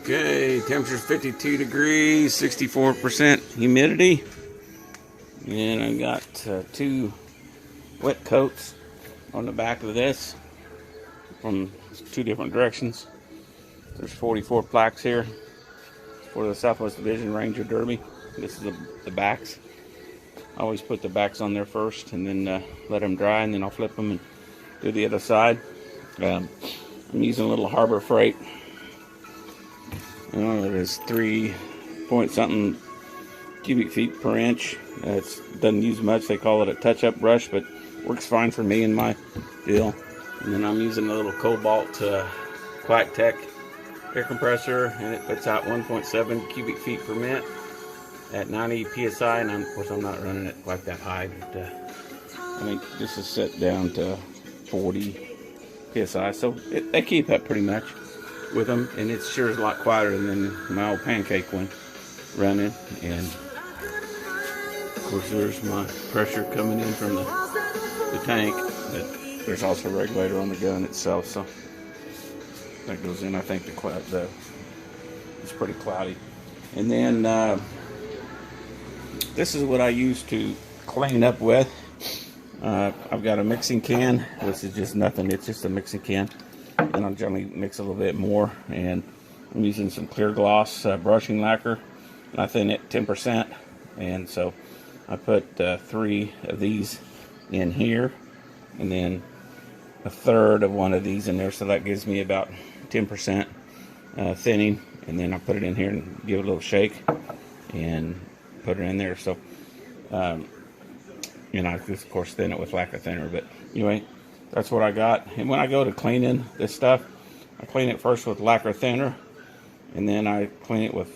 Okay, temperature's 52 degrees, 64% humidity. And I got two wet coats on the back of this from two different directions. There's 44 plaques here for the Southwest Division Ranger Derby. This is the backs. I always put the backs on there first and then let them dry, and then I'll flip them and do the other side. I'm using a little Harbor Freight. It is 3 point something cubic feet per inch. It doesn't use much. They call it a touch-up brush, but works fine for me and my deal. And then I'm using a little Cobalt Plaques air compressor, and it puts out 1.7 cubic feet per minute at 90 psi. And of course, I'm not running it quite that high, but I think this is set down to 40 psi, so they keep up pretty much with them, and it sure is a lot quieter than my old pancake one running. And of course, there's my pressure coming in from the tank, but there's also a regulator on the gun itself, so that goes in. I think it's pretty cloudy. And then this is what I use to clean up with. I've got a mixing can, which is just nothing. It's just a mixing can, and I'll generally mix a little bit more. And I'm using some clear gloss brushing lacquer, and I thin it 10%. And so I put 3 of these in here, and then a third of one of these in there, so that gives me about 10% thinning. And then I put it in here and give it a little shake and put it in there. So I of course thin it with lacquer thinner, but anyway, that's what I got. And when I go to cleaning this stuff, I clean it first with lacquer thinner, and then I clean it with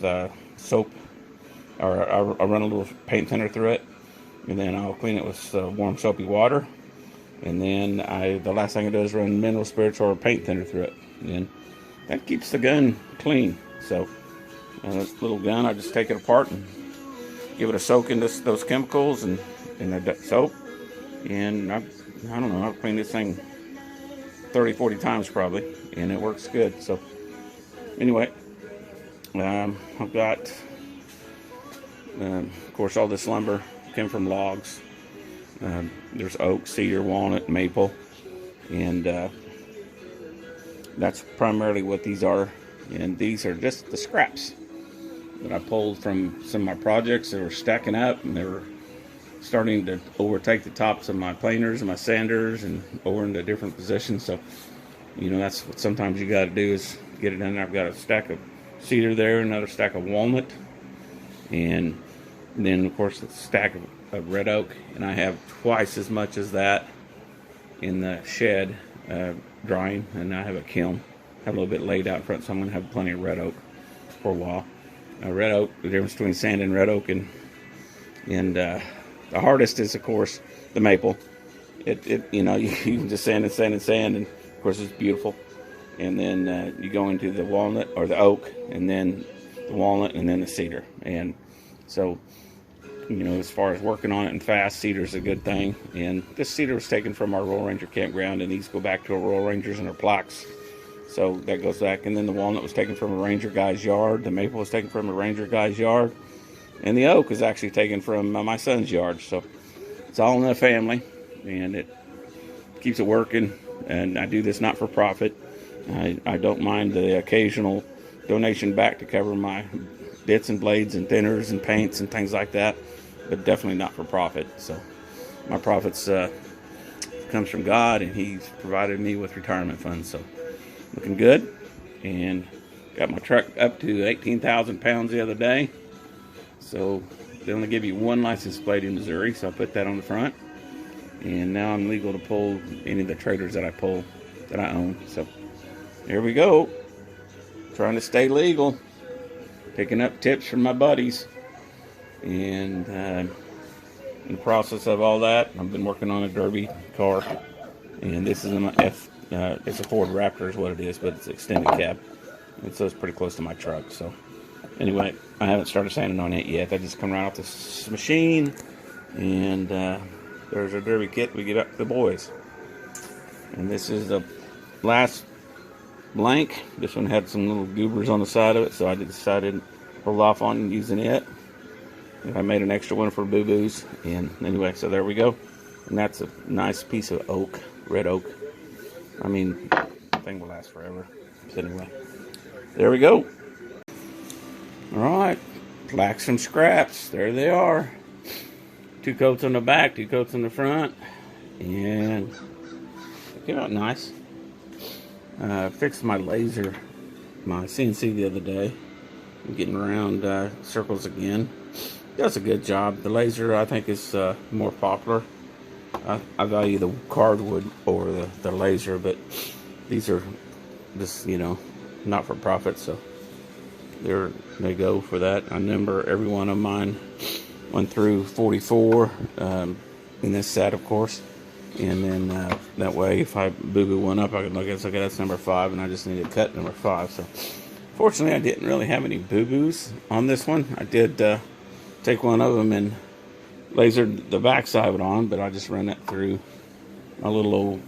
soap, or I run a little paint thinner through it, and then I'll clean it with warm soapy water, and then the last thing I do is run mineral spirits or paint thinner through it, and that keeps the gun clean. So this little gun, I just take it apart and give it a soak in those chemicals and the soap, and I don't know, I've cleaned this thing 30-40 times probably, and it works good. So anyway, I've got of course all this lumber came from logs. There's oak, cedar, walnut, maple, and that's primarily what these are. And these are just the scraps that I pulled from some of my projects that were stacking up, and they were starting to overtake the tops of my planers and my sanders and over into different positions. So that's what sometimes you got to do, is get it in there. I've got a stack of cedar there, another stack of walnut, and then of course a stack of red oak, and I have twice as much as that in the shed drying, and I have a kiln. I have a little bit laid out front, so I'm going to have plenty of red oak for a while. Red oak, the difference between sand and red oak, and the hardest is, of course, the maple. You can just sand and sand and sand, and of course it's beautiful. And then you go into the walnut or the oak, and then the walnut, and then the cedar. And so, as far as working on it and fast, cedar is a good thing. And this cedar was taken from our Royal Ranger campground, and these go back to our Royal Rangers and our Plaques. So that goes back. And then the walnut was taken from a Ranger guy's yard. The maple was taken from a Ranger guy's yard. And the oak is actually taken from my son's yard. So it's all in the family, and it keeps it working. And I do this not for profit. I don't mind the occasional donation back to cover my bits and blades and thinners and paints and things like that, but definitely not for profit. So my profits comes from God, and He's provided me with retirement funds. So looking good, and got my truck up to 18,000 pounds the other day. So they only give you one license plate in Missouri, so I put that on the front, and now I'm legal to pull any of the trailers that I own. So there we go, trying to stay legal, picking up tips from my buddies, and in the process of all that, I've been working on a derby car, and this is it's a Ford Raptor is what it is, but it's extended cab, and so it's pretty close to my truck. So anyway, I haven't started sanding on it yet. I just come right off this machine, and there's our derby kit we get up to the boys. And this is the last blank. This one had some little goobers on the side of it, so I decided to hold off on using it. And I made an extra one for boo-boos. And anyway, so there we go. And that's a nice piece of oak, red oak. I mean, the thing will last forever. So anyway, there we go. All right, Plaques from scraps. There they are. 2 coats on the back, 2 coats on the front, and it came out nice. Fixed my laser, my CNC the other day. I'm getting around circles again. Does a good job. The laser, I think, is more popular. I value the cardwood over the laser, but these are just, not for profit, so there they go for that. I number every one of mine 1 through 44 in this set, of course, and then that way if I boo-boo one up, I can look at it, okay, that's number 5, and I just need to cut number 5. So fortunately, I didn't really have any boo-boos on this one. I did take one of them and lasered the backside of it on, but I just ran it through my little old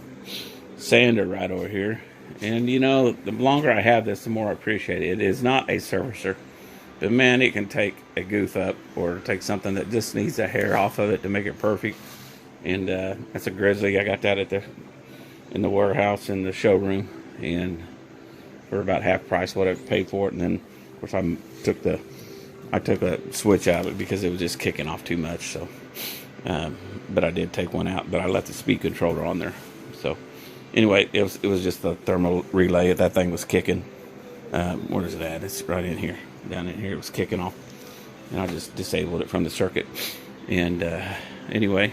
sander right over here. And the longer I have this, the more I appreciate it. It is not a servicer, but man, it can take a goof up or take something that just needs a hair off of it to make it perfect. And that's a Grizzly. I got that in the warehouse in the showroom, and for about half price what I paid for it. And then of course I took a switch out of it because it was just kicking off too much. So, but I did take one out, but I left the speed controller on there. So anyway, it was just the thermal relay. That thing was kicking. Where is it at? It's right in here. Down in here, it was kicking off, and I just disabled it from the circuit. And anyway,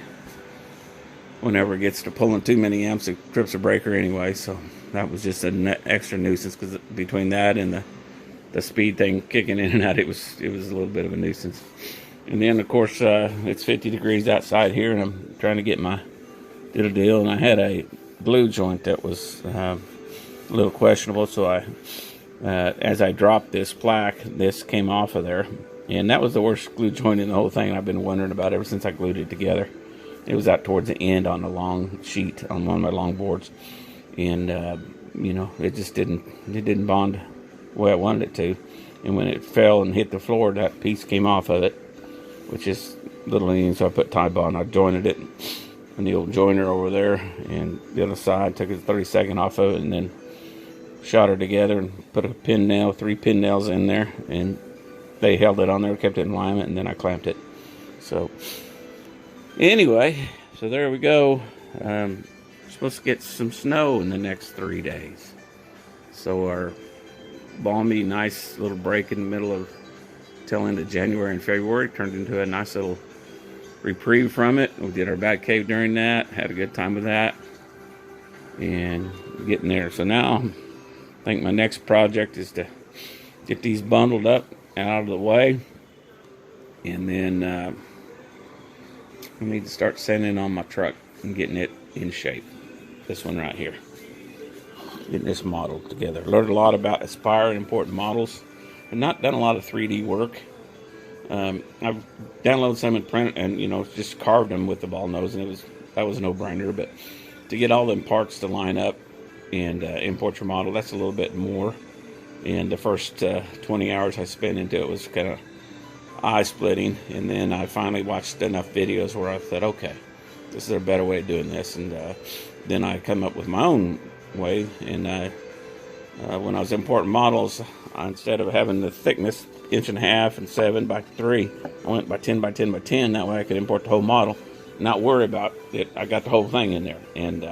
whenever it gets to pulling too many amps, it trips a breaker anyway. So that was just an extra nuisance, because between that and the speed thing kicking in and out, it was a little bit of a nuisance. And then of course it's 50 degrees outside here, and I'm trying to get my little deal, and I had a glue joint that was a little questionable, so I as I dropped this plaque, this came off of there, and that was the worst glue joint in the whole thing. I've been wondering about ever since I glued it together. It was out towards the end on the long sheet on one of my long boards, and it just didn't bond the way I wanted it to. And when it fell and hit the floor, that piece came off of it, which is a little lean, so I put tie bond. I jointed it in the old joiner over there, and the other side, took a 32nd off of it, and then shot her together and put a 3 pin nails in there, and they held it on there, kept it in alignment, and then I clamped it. So anyway, so there we go. Supposed to get some snow in the next 3 days, so our balmy, nice little break in the middle of tail end of January and February turned into a nice little reprieve from it. We did our bat cave during that, had a good time with that, and getting there. So now I think my next project is to get these bundled up out of the way, and then I need to start sanding on my truck and getting it in shape. This one right here, getting this model together. Learned a lot about Aspire and important models, and not done a lot of 3D work. I've downloaded some and printed, and just carved them with the ball nose, and that was a no-brainer. But to get all them parts to line up and import your model, that's a little bit more. And the first 20 hours I spent into it was kind of eye-splitting, and then I finally watched enough videos where I thought, okay, this is a better way of doing this. And then I come up with my own way. And when I was importing models, instead of having the thickness 1.5 inches and 7 by 3, I went by 10 by 10 by 10. That way I could import the whole model, not worry about it. I got the whole thing in there. And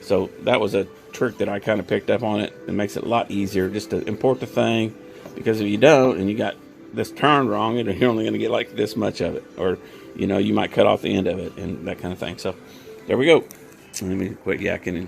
so that was a trick that I kind of picked up on it. It makes it a lot easier just to import the thing, because if you don't and you got this turned wrong, you're only going to get like this much of it, or you might cut off the end of it and that kind of thing. So there we go. Let me quit yakking and